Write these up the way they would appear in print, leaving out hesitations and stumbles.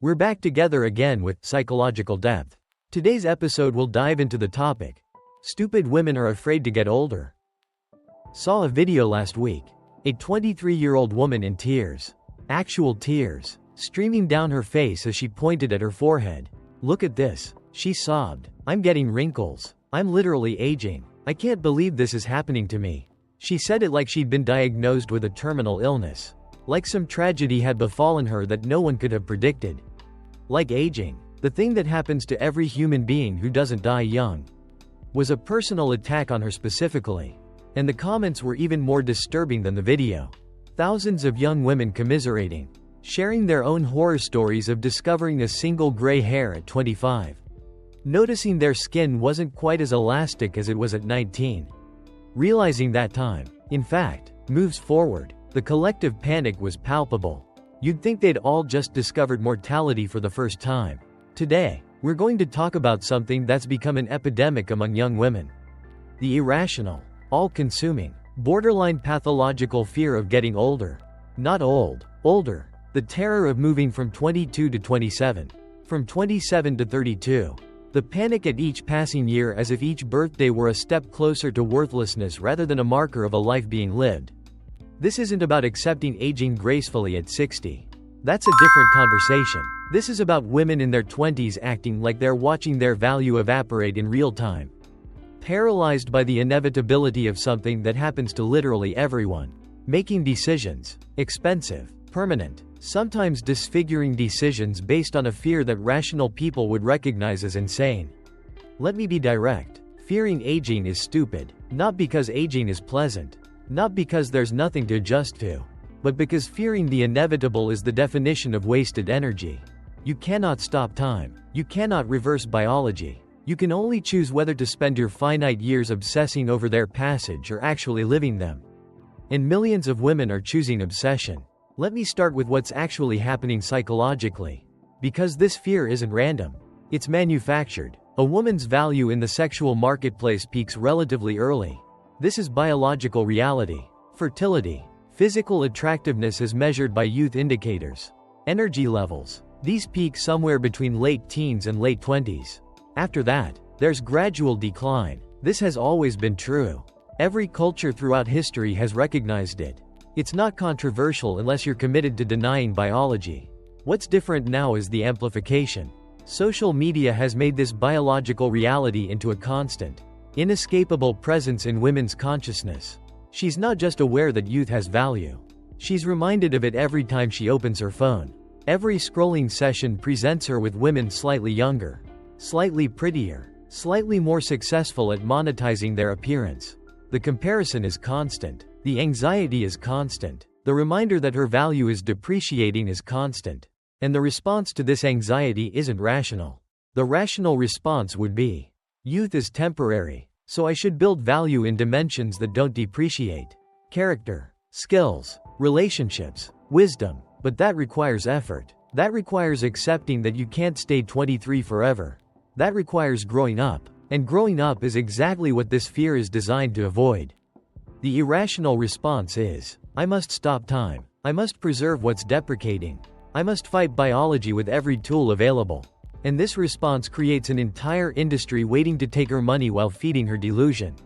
We're back together again with Psychological Depth. Today's episode will dive into the topic: Stupid women are afraid to get older. Saw a video last week. A 23-year-old woman in tears. Actual tears. Streaming down her face as she pointed at her forehead. "Look at this," she sobbed. "I'm getting wrinkles. I'm literally aging. I can't believe this is happening to me." She said it like she'd been diagnosed with a terminal illness. Like some tragedy had befallen her that no one could have predicted. Like aging, the thing that happens to every human being who doesn't die young, was a personal attack on her specifically. And the comments were even more disturbing than the video. Thousands of young women commiserating, sharing their own horror stories of discovering a single gray hair at 25. Noticing their skin wasn't quite as elastic as it was at 19. Realizing that time, in fact, moves forward, the collective panic was palpable. You'd think they'd all just discovered mortality for the first time. Today, we're going to talk about something that's become an epidemic among young women. The irrational, all-consuming, borderline pathological fear of getting older. Not old, older. The terror of moving from 22 to 27. From 27 to 32. The panic at each passing year, as if each birthday were a step closer to worthlessness rather than a marker of a life being lived. This isn't about accepting aging gracefully at 60. That's a different conversation. This is about women in their 20s acting like they're watching their value evaporate in real time. Paralyzed by the inevitability of something that happens to literally everyone. Making decisions, expensive, permanent, sometimes disfiguring decisions based on a fear that rational people would recognize as insane. Let me be direct. Fearing aging is stupid. Not because aging is pleasant. Not because there's nothing to adjust to. But because fearing the inevitable is the definition of wasted energy. You cannot stop time. You cannot reverse biology. You can only choose whether to spend your finite years obsessing over their passage or actually living them. And millions of women are choosing obsession. Let me start with what's actually happening psychologically. Because this fear isn't random. It's manufactured. A woman's value in the sexual marketplace peaks relatively early. This is biological reality. Fertility. Physical attractiveness is measured by youth indicators. Energy levels. These peak somewhere between late teens and late 20s. After that, there's gradual decline. This has always been true. Every culture throughout history has recognized it. It's not controversial unless you're committed to denying biology. What's different now is the amplification. Social media has made this biological reality into a constant, inescapable presence in women's consciousness. She's not just aware that youth has value. She's reminded of it every time she opens her phone. Every scrolling session presents her with women slightly younger, slightly prettier, slightly more successful at monetizing their appearance. The comparison is constant. The anxiety is constant. The reminder that her value is depreciating is constant. And the response to this anxiety isn't rational. The rational response would be, youth is temporary, so I should build value in dimensions that don't depreciate. Character, skills, relationships, wisdom. But that requires effort. That requires accepting that you can't stay 23 forever. That requires growing up. And growing up is exactly what this fear is designed to avoid. The irrational response is, I must stop time. I must preserve what's deprecating. I must fight biology with every tool available. And this response creates an entire industry waiting to take her money while feeding her delusion.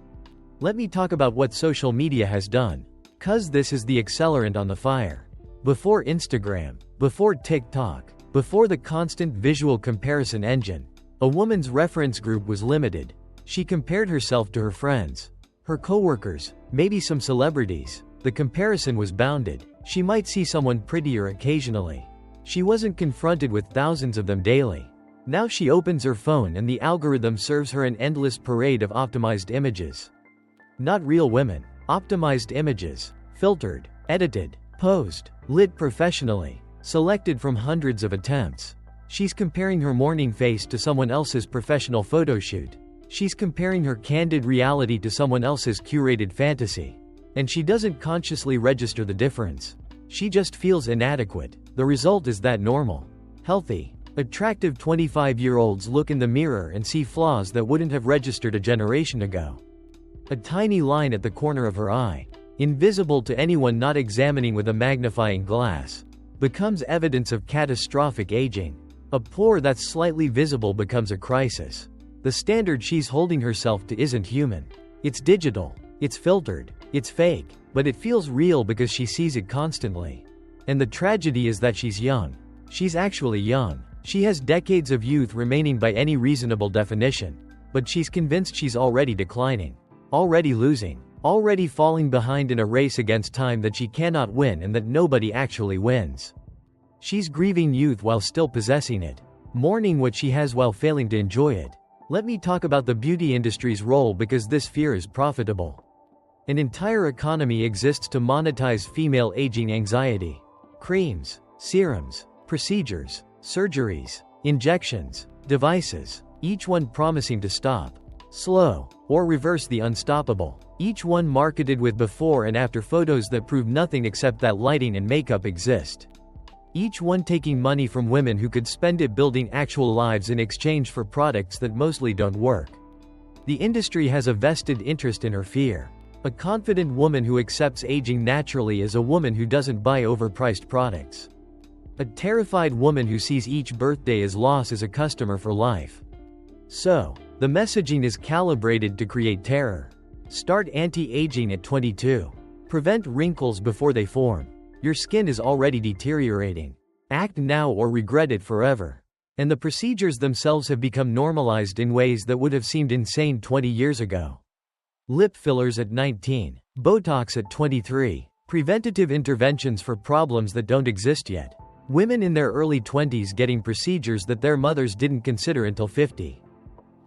Let me talk about what social media has done. 'Cause this is the accelerant on the fire. Before Instagram, before TikTok, before the constant visual comparison engine, a woman's reference group was limited. She compared herself to her friends, her coworkers, maybe some celebrities. The comparison was bounded. She might see someone prettier occasionally. She wasn't confronted with thousands of them daily. Now she opens her phone and the algorithm serves her an endless parade of optimized images. Not real women. Optimized images. Filtered, edited, posed, lit professionally, selected from hundreds of attempts. She's comparing her morning face to someone else's professional photo shoot. She's comparing her candid reality to someone else's curated fantasy. And she doesn't consciously register the difference. She just feels inadequate. The result is that normal, healthy, attractive 25-year-olds look in the mirror and see flaws that wouldn't have registered a generation ago. A tiny line at the corner of her eye, invisible to anyone not examining with a magnifying glass. becomes evidence of catastrophic aging. A pore that's slightly visible becomes a crisis. The standard she's holding herself to isn't human. It's digital, it's filtered, it's fake, but it feels real because she sees it constantly. And the tragedy is that she's young. She's actually young. She has decades of youth remaining by any reasonable definition. But she's convinced she's already declining. Already losing. Already falling behind in a race against time that she cannot win and that nobody actually wins. She's grieving youth while still possessing it. Mourning what she has while failing to enjoy it. Let me talk about the beauty industry's role because this fear is profitable. An entire economy exists to monetize female aging anxiety. Creams, serums, procedures, surgeries, injections, devices, each one promising to stop, slow, or reverse the unstoppable. Each one marketed with before and after photos that prove nothing except that lighting and makeup exist. Each one taking money from women who could spend it building actual lives in exchange for products that mostly don't work. The industry has a vested interest in her fear. A confident woman who accepts aging naturally is a woman who doesn't buy overpriced products. A terrified woman who sees each birthday as loss is a customer for life. So, the messaging is calibrated to create terror. Start anti-aging at 22. Prevent wrinkles before they form. Your skin is already deteriorating. Act now or regret it forever. And the procedures themselves have become normalized in ways that would have seemed insane 20 years ago. Lip fillers at 19. Botox at 23. Preventative interventions for problems that don't exist yet. Women in their early 20s getting procedures that their mothers didn't consider until 50.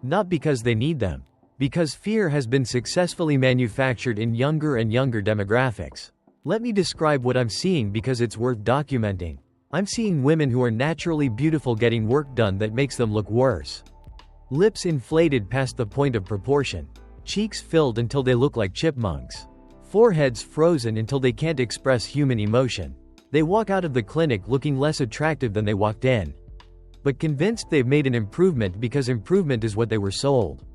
Not because they need them. Because fear has been successfully manufactured in younger and younger demographics. Let me describe what I'm seeing because it's worth documenting. I'm seeing women who are naturally beautiful getting work done that makes them look worse. Lips inflated past the point of proportion. Cheeks filled until they look like chipmunks. Foreheads frozen until they can't express human emotion. They walk out of the clinic looking less attractive than they walked in. But convinced they've made an improvement because improvement is what they were sold.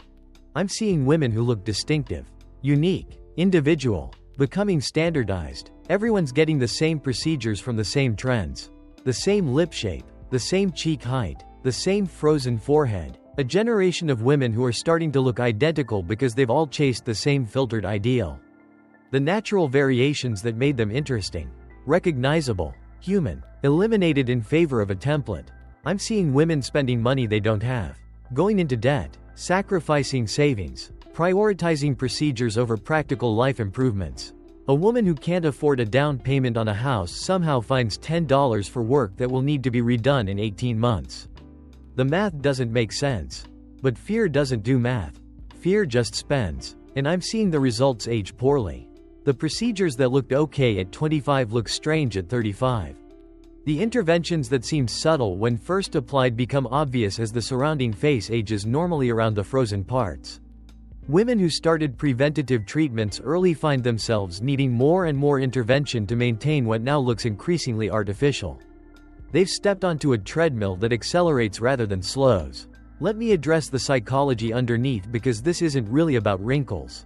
I'm seeing women who look distinctive, unique, individual, becoming standardized. Everyone's getting the same procedures from the same trends. The same lip shape, the same cheek height, the same frozen forehead. A generation of women who are starting to look identical because they've all chased the same filtered ideal. The natural variations that made them interesting, recognizable, human, eliminated in favor of a template. I'm seeing women spending money they don't have, going into debt, sacrificing savings, prioritizing procedures over practical life improvements. A woman who can't afford a down payment on a house somehow finds $10 for work that will need to be redone in 18 months. The math doesn't make sense. But fear doesn't do math. Fear just spends. And I'm seeing the results age poorly. The procedures that looked okay at 25 look strange at 35. The interventions that seemed subtle when first applied become obvious as the surrounding face ages normally around the frozen parts. Women who started preventative treatments early find themselves needing more and more intervention to maintain what now looks increasingly artificial. They've stepped onto a treadmill that accelerates rather than slows. Let me address the psychology underneath because this isn't really about wrinkles.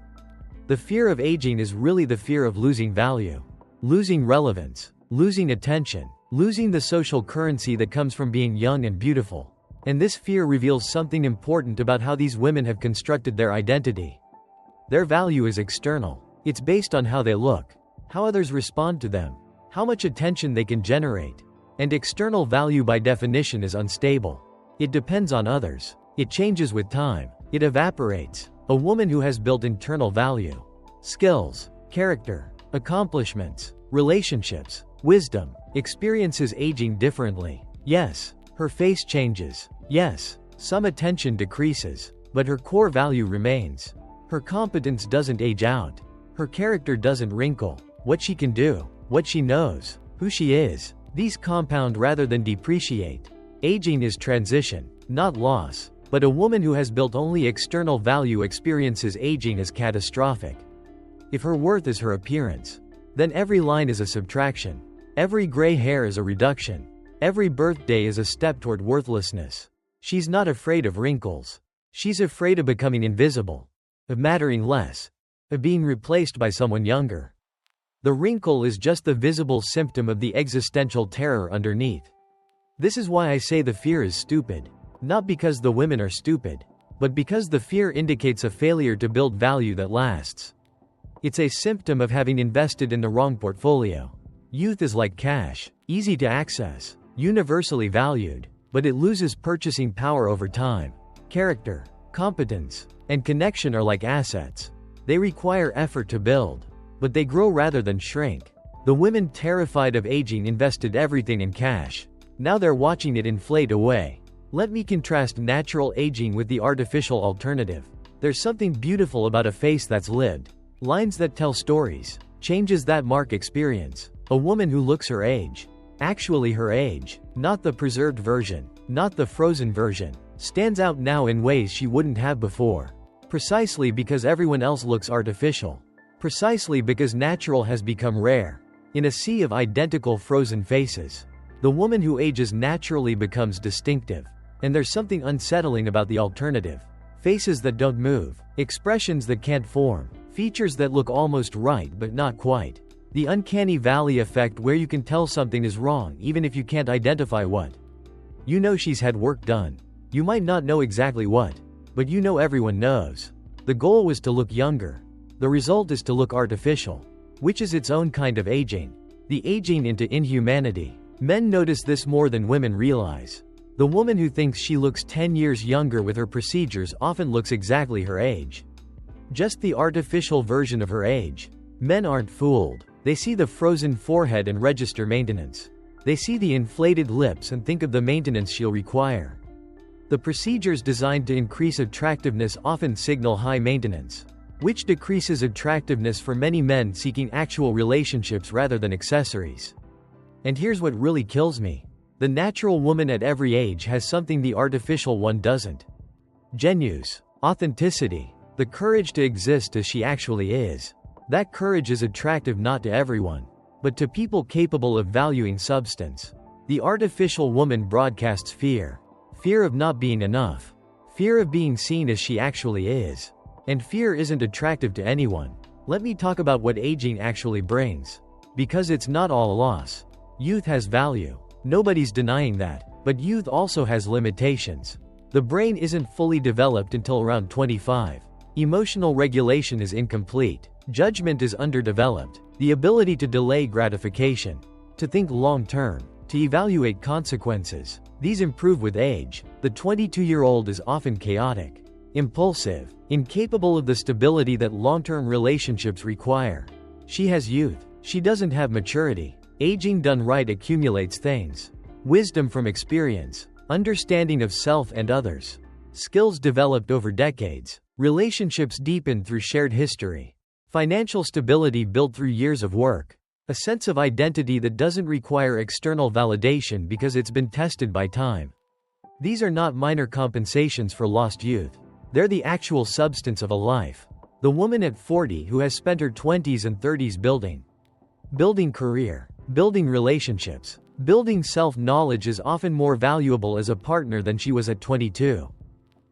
The fear of aging is really the fear of losing value, losing relevance, losing attention, losing the social currency that comes from being young and beautiful. And this fear reveals something important about how these women have constructed their identity. Their value is external. It's based on how they look, how others respond to them, how much attention they can generate. And external value by definition is unstable. It depends on others. It changes with time. It evaporates. A woman who has built internal value, skills, character, accomplishments, relationships, wisdom, experiences aging differently. Yes, her face changes. Yes, some attention decreases. But her core value remains. Her competence doesn't age out. Her character doesn't wrinkle. What she can do, what she knows, who she is, these compound rather than depreciate. Aging is transition, not loss. But a woman who has built only external value experiences aging as catastrophic. If her worth is her appearance, then every line is a subtraction. Every gray hair is a reduction. Every birthday is a step toward worthlessness. She's not afraid of wrinkles. She's afraid of becoming invisible, of mattering less, of being replaced by someone younger. The wrinkle is just the visible symptom of the existential terror underneath. This is why I say the fear is stupid. Not because the women are stupid, but because the fear indicates a failure to build value that lasts. It's a symptom of having invested in the wrong portfolio. Youth is like cash, easy to access, universally valued, but it loses purchasing power over time. Character, competence, and connection are like assets. They require effort to build, but they grow rather than shrink. The women terrified of aging invested everything in cash. Now they're watching it inflate away. Let me contrast natural aging with the artificial alternative. There's something beautiful about a face that's lived. Lines that tell stories, changes that mark experience. A woman who looks her age. Actually her age, not the preserved version, not the frozen version, stands out now in ways she wouldn't have before. Precisely because everyone else looks artificial. Precisely because natural has become rare. In a sea of identical frozen faces, the woman who ages naturally becomes distinctive. And there's something unsettling about the alternative. Faces that don't move, expressions that can't form, features that look almost right but not quite. The uncanny valley effect where you can tell something is wrong even if you can't identify what. You know she's had work done. You might not know exactly what, but you know everyone knows. The goal was to look younger. The result is to look artificial, which is its own kind of aging. The aging into inhumanity. Men notice this more than women realize. The woman who thinks she looks 10 years younger with her procedures often looks exactly her age. Just the artificial version of her age. Men aren't fooled. They see the frozen forehead and register maintenance. They see the inflated lips and think of the maintenance she'll require. The procedures designed to increase attractiveness often signal high maintenance, which decreases attractiveness for many men seeking actual relationships rather than accessories. And here's what really kills me. The natural woman at every age has something the artificial one doesn't. Genuine authenticity, the courage to exist as she actually is. That courage is attractive not to everyone, but to people capable of valuing substance. The artificial woman broadcasts fear. Fear of not being enough. Fear of being seen as she actually is. And fear isn't attractive to anyone. Let me talk about what aging actually brings. Because it's not all a loss. Youth has value. Nobody's denying that. But youth also has limitations. The brain isn't fully developed until around 25. Emotional regulation is incomplete. Judgment is underdeveloped. The ability to delay gratification, to think long-term, to evaluate consequences. These improve with age. The 22-year-old is often chaotic, impulsive, incapable of the stability that long-term relationships require. She has youth. She doesn't have maturity. Aging done right accumulates things. Wisdom from experience, understanding of self and others, skills developed over decades, relationships deepened through shared history. Financial stability built through years of work. A sense of identity that doesn't require external validation because it's been tested by time. These are not minor compensations for lost youth. They're the actual substance of a life. The woman at 40 who has spent her 20s and 30s building career, building relationships, building self-knowledge is often more valuable as a partner than she was at 22.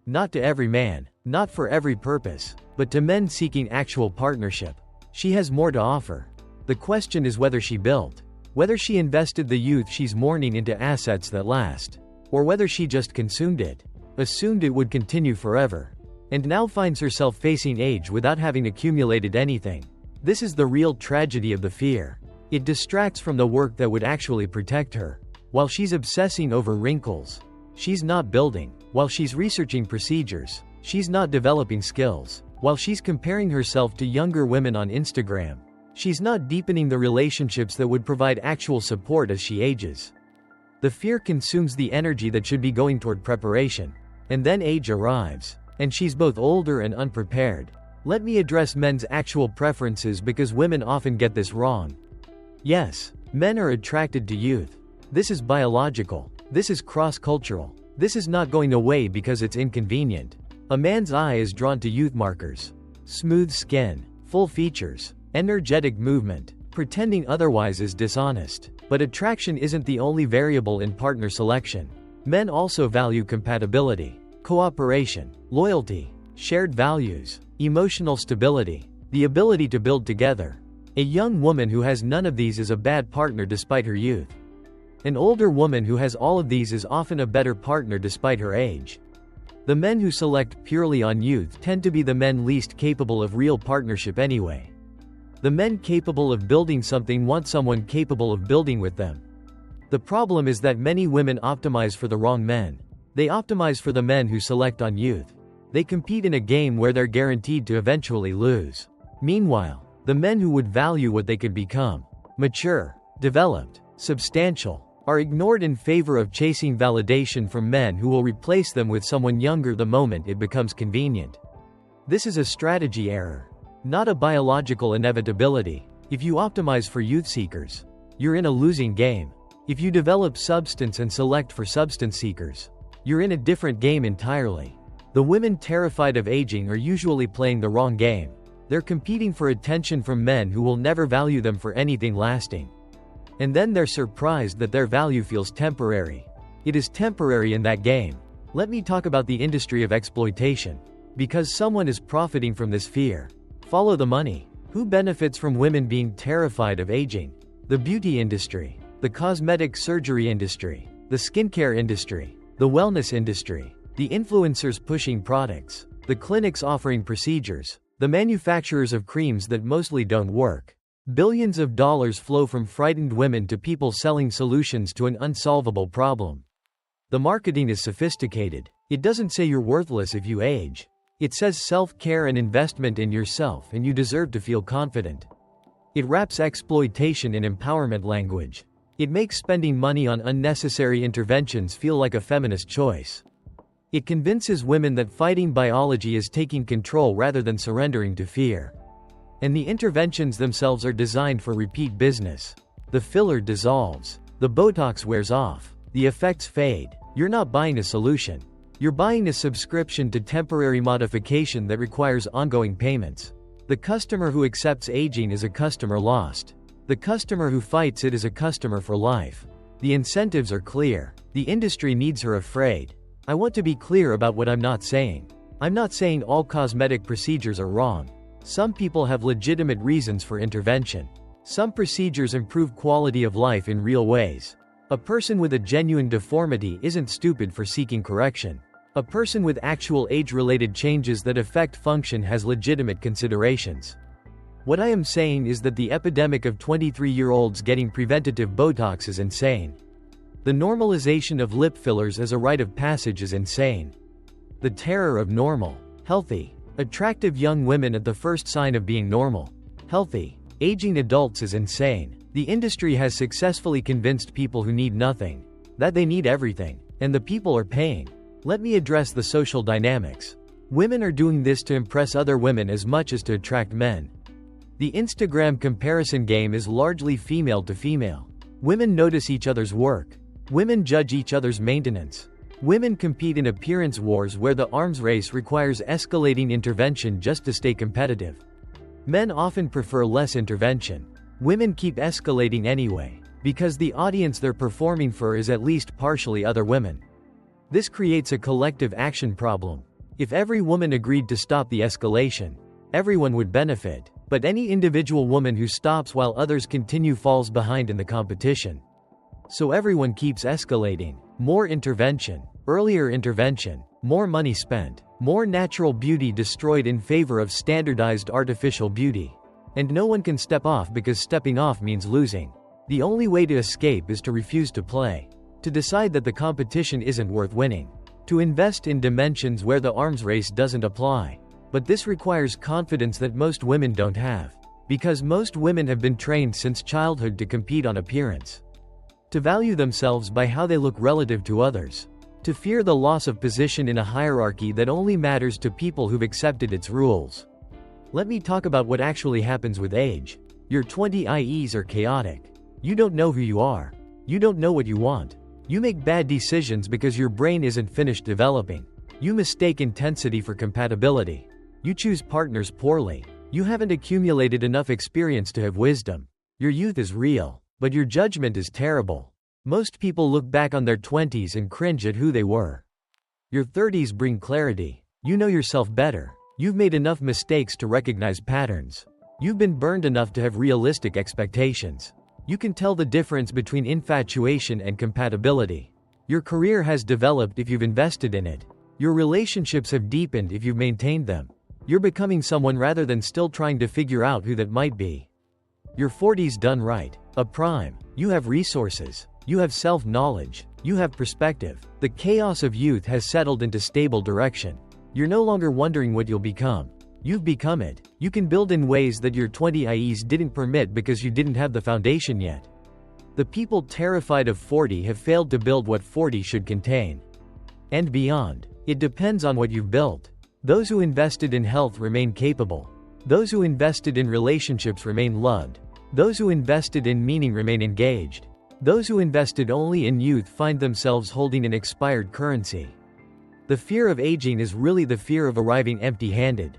Not to every man, not for every purpose, but to men seeking actual partnership. She has more to offer. The question is whether she built, whether she invested the youth she's mourning into assets that last, or whether she just consumed it, assumed it would continue forever, and now finds herself facing age without having accumulated anything. This is the real tragedy of the fear. It distracts from the work that would actually protect her. While she's obsessing over wrinkles, she's not building. While she's researching procedures, she's not developing skills. While she's comparing herself to younger women on Instagram, she's not deepening the relationships that would provide actual support as she ages. The fear consumes the energy that should be going toward preparation. And then age arrives, and she's both older and unprepared. Let me address men's actual preferences because women often get this wrong. Yes, men are attracted to youth. This is biological. This is cross-cultural. This is not going away because it's inconvenient. A man's eye is drawn to youth markers. Smooth skin, full features, energetic movement. Pretending otherwise is dishonest. But attraction isn't the only variable in partner selection. Men also value compatibility, cooperation, loyalty, shared values, emotional stability, the ability to build together. A young woman who has none of these is a bad partner despite her youth. An older woman who has all of these is often a better partner despite her age. The men who select purely on youth tend to be the men least capable of real partnership anyway. The men capable of building something want someone capable of building with them. The problem is that many women optimize for the wrong men. They optimize for the men who select on youth. They compete in a game where they're guaranteed to eventually lose. Meanwhile, the men who would value what they could become, mature, developed, substantial, are ignored in favor of chasing validation from men who will replace them with someone younger the moment it becomes convenient. This is a strategy error, not a biological inevitability. If you optimize for youth seekers, you're in a losing game. If you develop substance and select for substance seekers, you're in a different game entirely. The women terrified of aging are usually playing the wrong game. They're competing for attention from men who will never value them for anything lasting. And then they're surprised that their value feels temporary. It is temporary in that game. Let me talk about the industry of exploitation. Because someone is profiting from this fear. Follow the money. Who benefits from women being terrified of aging? The beauty industry, the cosmetic surgery industry, the skincare industry, the wellness industry, the influencers pushing products, the clinics offering procedures, the manufacturers of creams that mostly don't work. Billions of dollars flow from frightened women to people selling solutions to an unsolvable problem. The marketing is sophisticated. It doesn't say you're worthless if you age. It says self-care and investment in yourself and you deserve to feel confident. It wraps exploitation in empowerment language. It makes spending money on unnecessary interventions feel like a feminist choice. It convinces women that fighting biology is taking control rather than surrendering to fear. And the interventions themselves are designed for repeat business. The filler dissolves. The Botox wears off. The effects fade. You're not buying a solution. You're buying a subscription to temporary modification that requires ongoing payments. The customer who accepts aging is a customer lost. The customer who fights it is a customer for life. The incentives are clear. The industry needs her afraid. I want to be clear about what I'm not saying. I'm not saying all cosmetic procedures are wrong. Some people have legitimate reasons for intervention. Some procedures improve quality of life in real ways. A person with a genuine deformity isn't stupid for seeking correction. A person with actual age-related changes that affect function has legitimate considerations. What I am saying is that the epidemic of 23-year-olds getting preventative Botox is insane. The normalization of lip fillers as a rite of passage is insane. The terror of normal, healthy, attractive young women at the first sign of being normal, healthy, aging adults is insane. The industry has successfully convinced people who need nothing, that they need everything, and the people are paying. Let me address the social dynamics. Women are doing this to impress other women as much as to attract men. The Instagram comparison game is largely female to female. Women notice each other's work. Women judge each other's maintenance. Women compete in appearance wars where the arms race requires escalating intervention just to stay competitive. Men often prefer less intervention. Women keep escalating anyway, because the audience they're performing for is at least partially other women. This creates a collective action problem. If every woman agreed to stop the escalation, everyone would benefit, but any individual woman who stops while others continue falls behind in the competition. So everyone keeps escalating. More intervention, earlier intervention, more money spent, more natural beauty destroyed in favor of standardized artificial beauty. And no one can step off because stepping off means losing. The only way to escape is to refuse to play. To decide that the competition isn't worth winning. To invest in dimensions where the arms race doesn't apply. But this requires confidence that most women don't have. Because most women have been trained since childhood to compete on appearance. To value themselves by how they look relative to others. To fear the loss of position in a hierarchy that only matters to people who've accepted its rules. Let me talk about what actually happens with age. Your 20s are chaotic. You don't know who you are. You don't know what you want. You make bad decisions because your brain isn't finished developing. You mistake intensity for compatibility. You choose partners poorly. You haven't accumulated enough experience to have wisdom. Your youth is real, but your judgment is terrible. Most people look back on their 20s and cringe at who they were. Your 30s bring clarity. You know yourself better. You've made enough mistakes to recognize patterns. You've been burned enough to have realistic expectations. You can tell the difference between infatuation and compatibility. Your career has developed if you've invested in it. Your relationships have deepened if you've maintained them. You're becoming someone rather than still trying to figure out who that might be. Your 40s done right. A prime. You have resources. You have self-knowledge. You have perspective. The chaos of youth has settled into stable direction. You're no longer wondering what you'll become. You've become it. You can build in ways that your 20s didn't permit because you didn't have the foundation yet. The people terrified of 40 have failed to build what 40 should contain. And beyond. It depends on what you've built. Those who invested in health remain capable. Those who invested in relationships remain loved. Those who invested in meaning remain engaged. Those who invested only in youth find themselves holding an expired currency. The fear of aging is really the fear of arriving empty-handed.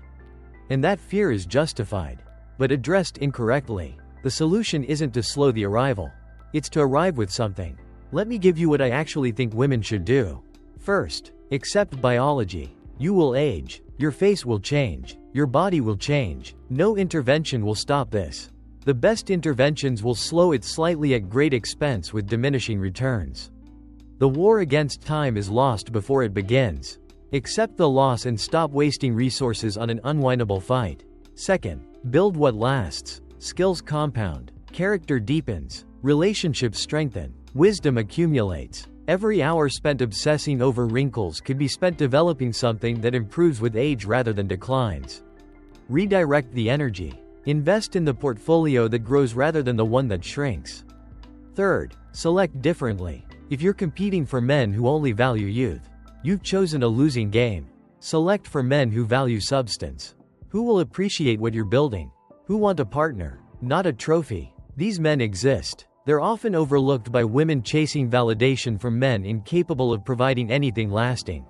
And that fear is justified. But addressed incorrectly, the solution isn't to slow the arrival. It's to arrive with something. Let me give you what I actually think women should do. First, accept biology. You will age. Your face will change. Your body will change. No intervention will stop this. The best interventions will slow it slightly at great expense with diminishing returns. The war against time is lost before it begins. Accept the loss and stop wasting resources on an unwinnable fight. Second, build what lasts. Skills compound. Character deepens. Relationships strengthen. Wisdom accumulates. Every hour spent obsessing over wrinkles could be spent developing something that improves with age rather than declines. Redirect the energy. Invest in the portfolio that grows rather than the one that shrinks. Third, select differently. If you're competing for men who only value youth, you've chosen a losing game. Select for men who value substance. Who will appreciate what you're building. Who want a partner, not a trophy. These men exist. They're often overlooked by women chasing validation from men incapable of providing anything lasting.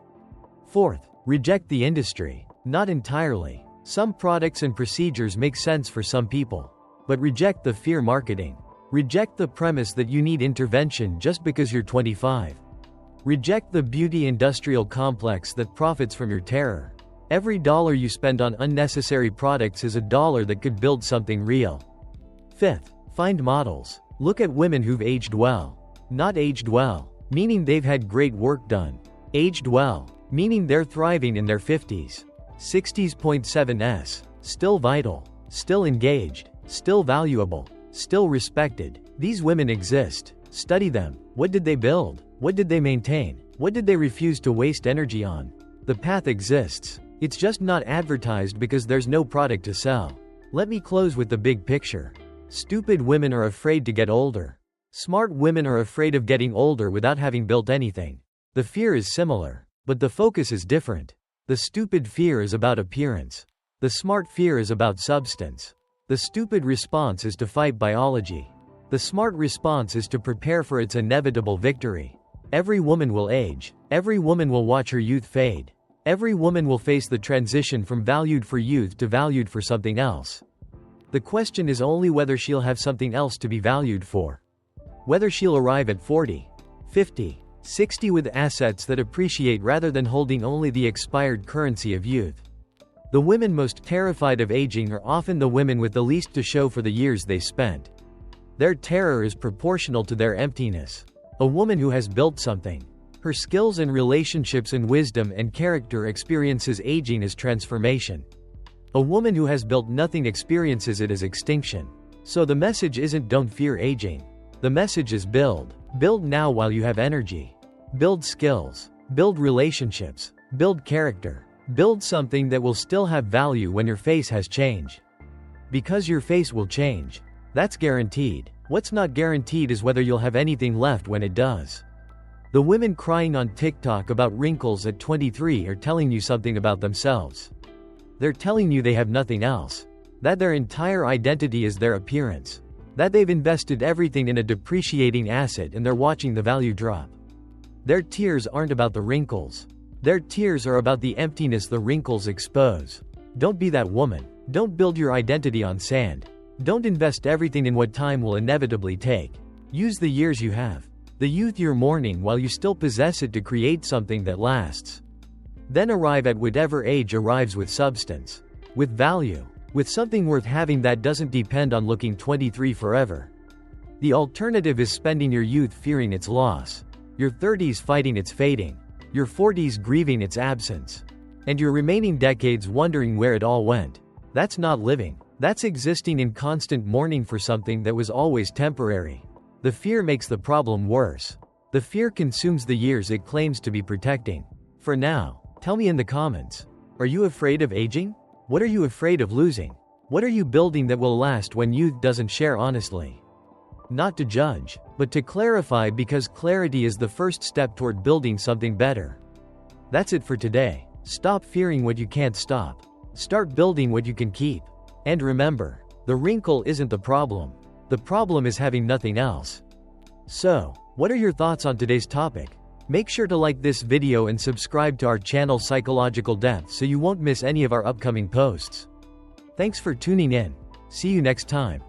Fourth, reject the industry. Not entirely. Some products and procedures make sense for some people. But reject the fear marketing. Reject the premise that you need intervention just because you're 25. Reject the beauty industrial complex that profits from your terror. Every dollar you spend on unnecessary products is a dollar that could build something real. Fifth, find models. Look at women who've aged well. Not aged well, meaning they've had great work done. Aged well, meaning they're thriving in their 50s. 60s.7s. Still vital. Still engaged. Still valuable. Still respected. These women exist. Study them. What did they build? What did they maintain? What did they refuse to waste energy on? The path exists. It's just not advertised because there's no product to sell. Let me close with the big picture. Stupid women are afraid to get older. Smart women are afraid of getting older without having built anything. The fear is similar, but the focus is different. The stupid fear is about appearance. The smart fear is about substance. The stupid response is to fight biology. The smart response is to prepare for its inevitable victory. Every woman will age. Every woman will watch her youth fade. Every woman will face the transition from valued for youth to valued for something else. The question is only whether she'll have something else to be valued for. Whether she'll arrive at 40, 50, 60 with assets that appreciate rather than holding only the expired currency of youth. The women most terrified of aging are often the women with the least to show for the years they spent. Their terror is proportional to their emptiness. A woman who has built something. Her skills and relationships and wisdom and character experiences aging as transformation. A woman who has built nothing experiences it as extinction. So the message isn't don't fear aging. The message is build. Build now while you have energy. Build skills. Build relationships. Build character. Build something that will still have value when your face has change. Because your face will change. That's guaranteed. What's not guaranteed is whether you'll have anything left when it does. The women crying on TikTok about wrinkles at 23 are telling you something about themselves. They're telling you they have nothing else. That their entire identity is their appearance. That they've invested everything in a depreciating asset and they're watching the value drop. Their tears aren't about the wrinkles. Their tears are about the emptiness the wrinkles expose. Don't be that woman. Don't build your identity on sand. Don't invest everything in what time will inevitably take. Use the years you have. The youth you're mourning while you still possess it to create something that lasts. Then arrive at whatever age arrives with substance. With value. with something worth having that doesn't depend on looking 23 forever. The alternative is spending your youth fearing its loss, your 30s fighting its fading, your 40s grieving its absence, and your remaining decades wondering where it all went. That's not living. That's existing in constant mourning for something that was always temporary. The fear makes the problem worse. The fear consumes the years it claims to be protecting. For now, tell me in the comments. Are you afraid of aging? What are you afraid of losing? What are you building that will last when youth doesn't share honestly? Not to judge, but to clarify, because clarity is the first step toward building something better. That's it for today. Stop fearing what you can't stop. Start building what you can keep. And remember, the wrinkle isn't the problem. The problem is having nothing else. So, what are your thoughts on today's topic? Make sure to like this video and subscribe to our channel Psychological Depth so you won't miss any of our upcoming posts. Thanks for tuning in. See you next time.